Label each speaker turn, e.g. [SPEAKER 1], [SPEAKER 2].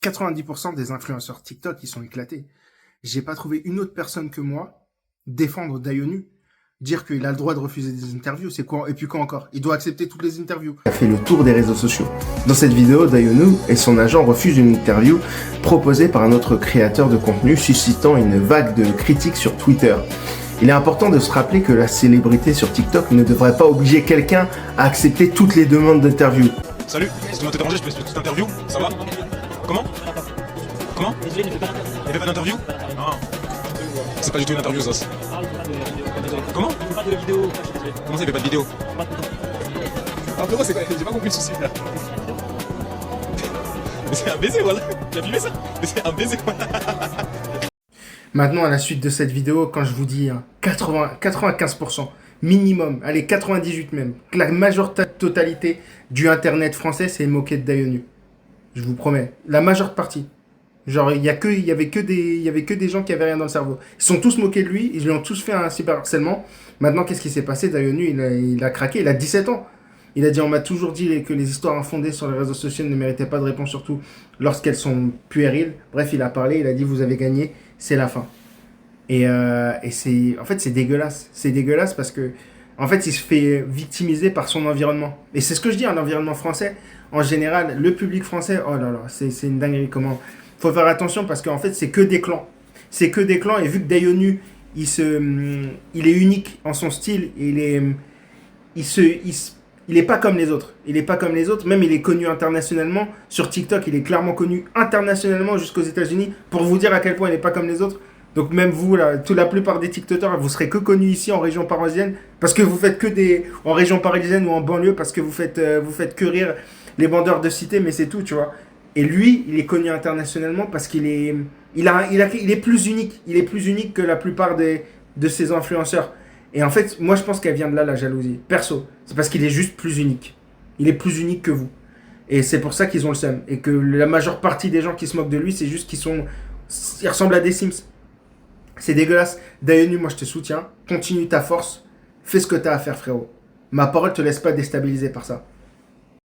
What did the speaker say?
[SPEAKER 1] 90% des influenceurs TikTok, ils sont éclatés. J'ai pas trouvé une autre personne que moi défendre Dayonu, dire qu'il a le droit de refuser des interviews, c'est quoi? Et puis quoi encore? Il doit accepter toutes les interviews. Il a fait le tour des réseaux sociaux. Dans cette vidéo, Dayonu et son agent refusent une interview proposée par un autre créateur de contenu, suscitant une vague de critiques sur Twitter. Il est important de se rappeler que la célébrité sur TikTok ne devrait pas obliger quelqu'un à accepter toutes les demandes d'interview.
[SPEAKER 2] Salut, si tu veux te déranger, je te fais une petite interview, ça va? Comment? Comment? Il fait pas d'interview? Non. C'est pas du tout une interview, ça. Comment? Comment ça, il fait pas de vidéo? Ah, frérot, c'est quoi? J'ai pas compris le souci, là. Mais c'est un baiser, voilà. T'as filmé ça? Mais c'est un baiser, voilà.
[SPEAKER 1] Maintenant, à la suite de cette vidéo, quand je vous dis 95%, minimum, allez, 98 même, que la majeure totalité du internet français s'est moqué de Dayonu. Je vous promets. La majeure partie. Genre, il y avait que des gens qui avaient rien dans le cerveau. Ils sont tous moqués de lui, ils lui ont tous fait un cyberharcèlement. Maintenant, qu'est-ce qui s'est passé? Dayonu, il a craqué, il a 17 ans. Il a dit, on m'a toujours dit que les histoires infondées sur les réseaux sociaux ne méritaient pas de réponse, surtout lorsqu'elles sont puériles. Bref, il a parlé, il a dit, vous avez gagné, c'est la fin. Et en fait, c'est dégueulasse. C'est dégueulasse parce que, en fait, il se fait victimiser par son environnement. Et c'est ce que je dis, l'environnement français, en général, le public français, oh là là, c'est une dinguerie. Comment? Faut faire attention parce qu'en fait, c'est que des clans. C'est que des clans. Et vu que Dayonu, il est unique en son style, il est pas comme les autres. Il est pas comme les autres. Même il est connu internationalement. Sur TikTok, il est clairement connu internationalement jusqu'aux États-Unis. Pour vous dire à quel point il n'est pas comme les autres. Donc même vous, là, la plupart des TikTokers, vous serez que connus ici en région parisienne. Parce que vous faites que en région parisienne ou en banlieue. Parce que vous faites que rire les bandeurs de cité. Mais c'est tout, tu vois. Et lui, il est connu internationalement parce qu'il est, il est plus unique. Il est plus unique que la plupart de ses influenceurs. Et en fait, moi, je pense qu'elle vient de là, la jalousie. Perso. C'est parce qu'il est juste plus unique. Il est plus unique que vous. Et c'est pour ça qu'ils ont le seum. Et que la majeure partie des gens qui se moquent de lui, c'est juste ils ressemblent à des Sims. C'est dégueulasse. Dayonu, moi, je te soutiens. Continue ta force. Fais ce que tu as à faire, frérot. Ma parole te laisse pas déstabiliser par ça.